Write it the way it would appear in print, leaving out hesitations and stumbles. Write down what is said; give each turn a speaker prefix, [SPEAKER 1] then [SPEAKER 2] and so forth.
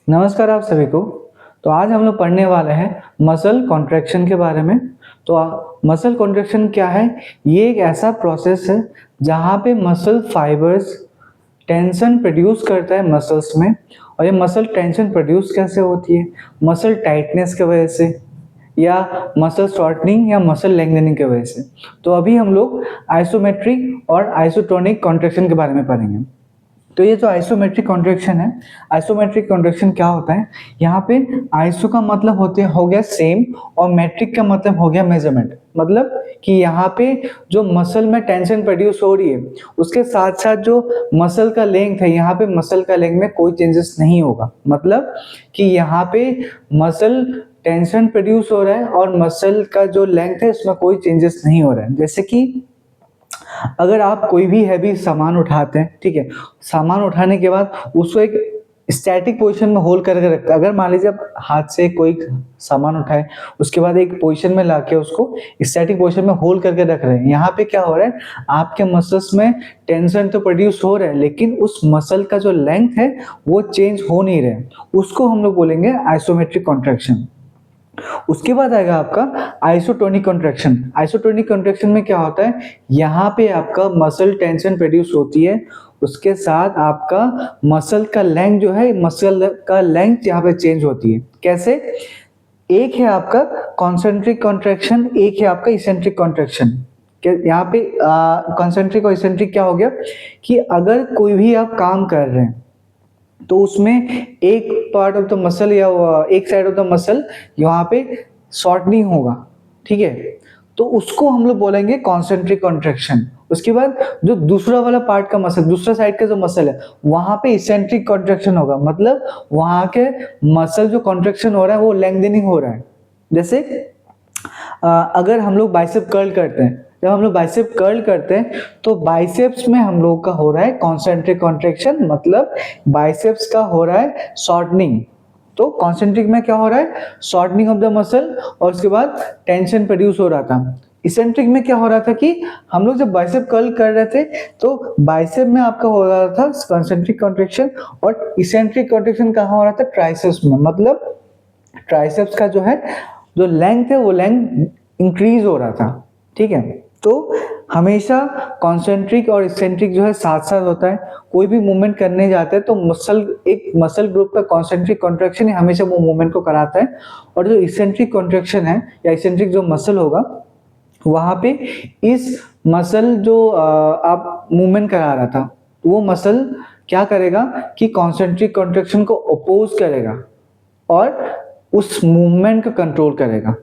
[SPEAKER 1] नमस्कार आप सभी को। तो आज हम लोग पढ़ने वाले हैं मसल कॉन्ट्रैक्शन के बारे में। तो मसल कॉन्ट्रैक्शन क्या है? ये एक ऐसा प्रोसेस है जहाँ पे मसल फाइबर्स टेंशन प्रोड्यूस करता है मसल्स में। और ये मसल टेंशन प्रोड्यूस कैसे होती है? मसल टाइटनेस की वजह से, या मसल शॉर्टनिंग, या मसल लेंथनिंग की वजह से। तो अभी हम लोग आइसोमेट्रिक और आइसोटोनिक कॉन्ट्रैक्शन के बारे में पढ़ेंगे। तो ये जो आइसोमेट्रिक कॉन्ट्रैक्शन है, आइसोमेट्रिक कॉन्ट्रैक्शन क्या होता है? यहाँ पे आइसो का मतलब हो गया सेम, और मेट्रिक का मतलब हो गया मेजरमेंट। मतलब कि यहाँ पे जो मसल में टेंशन प्रोड्यूस हो रही है उसके साथ साथ जो मसल का लेंथ है, यहाँ पे मसल का लेंथ में कोई चेंजेस नहीं होगा। मतलब कि यहाँ पे मसल टेंशन प्रोड्यूस हो रहा है और मसल का जो लेंथ है उसमें कोई चेंजेस नहीं हो रहा है। जैसे कि अगर आप कोई भी हैवी सामान उठाते हैं, ठीक है, सामान उठाने के बाद उसको एक स्टैटिक पोजीशन में होल्ड करके रखते हैं। अगर मान लीजिए आप हाथ से कोई सामान उठाए, उसके बाद एक पोजीशन में लाके उसको स्टैटिक पोजीशन में होल्ड करके रख रहे हैं, यहाँ पे क्या हो रहा है? आपके मसल्स में टेंशन तो प्रोड्यूस हो रहा है, लेकिन उस मसल का जो लेंथ है वो चेंज हो नहीं रहा है। उसको हम लोग बोलेंगे आइसोमेट्रिक कॉन्ट्रैक्शन। उसके बाद आएगा आपका आइसोटोनिक कॉन्ट्रैक्शन। आइसोटोनिक कॉन्ट्रैक्शन में क्या होता है? यहाँ पे आपका मसल टेंशन प्रोड्यूस होती है, उसके साथ आपका मसल का लेंथ जो है, मसल का लेंथ यहाँ पे चेंज होती है। कैसे? एक है आपका कॉन्सेंट्रिक कॉन्ट्रैक्शन, एक है आपका इसेंट्रिक कॉन्ट्रैक्शन। यहाँ पे कॉन्सेंट्रिक और इसेंट्रिक क्या हो गया कि अगर कोई भी आप काम कर रहे हैं तो उसमें एक पार्ट ऑफ द मसल या एक साइड ऑफ द मसल यहाँ पे शॉर्टनिंग होगा, ठीक है, तो उसको हम लोग बोलेंगे कॉन्सेंट्रिक कॉन्ट्रैक्शन। उसके बाद जो दूसरा वाला पार्ट का मसल, दूसरा साइड का जो मसल है, वहां पे इसेंट्रिक कॉन्ट्रैक्शन होगा। मतलब वहां के मसल जो कॉन्ट्रैक्शन हो रहा है वो लेंथनिंग हो रहा है। जैसे अगर हम लोग बाइसेप कर्ल करते हैं, जब हम लोग बाइसेप कर्ल करते हैं तो बाइसेप्स में हम लोग का हो रहा है कॉन्सेंट्रिक कॉन्ट्रैक्शन, मतलब बाइसेप्स का हो रहा है शॉर्टनिंग। तो कॉन्सेंट्रिक में क्या हो रहा है? शॉर्टनिंग ऑफ द मसल, और उसके बाद टेंशन प्रोड्यूस हो रहा था। इसेंट्रिक में क्या हो रहा था कि हम लोग जब बाइसेप कर्ल कर रहे थे तो बाइसेप में आपका हो रहा था कॉन्सेंट्रिक कॉन्ट्रैक्शन, और इसेंट्रिक कॉन्ट्रैक्शन कहाँ हो रहा था? ट्राइसेप्स में। मतलब ट्राइसेप्स का जो है, जो लेंथ है वो लेंथ इंक्रीज हो रहा था, ठीक है। तो हमेशा कॉन्सेंट्रिक और इसेंट्रिक जो है साथ साथ होता है। कोई भी मूवमेंट करने जाते हैं तो एक मसल ग्रुप का कॉन्सेंट्रिक कॉन्ट्रैक्शन ही हमेशा वो मूवमेंट को कराता है, और जो इसेंट्रिक कॉन्ट्रैक्शन है या इसेंट्रिक जो मसल होगा वहां पे इस मसल जो आप मूवमेंट करा रहा था वो मसल क्या करेगा कि कॉन्सेंट्रिक कॉन्ट्रैक्शन को अपोज करेगा और उस मूवमेंट को कंट्रोल करेगा।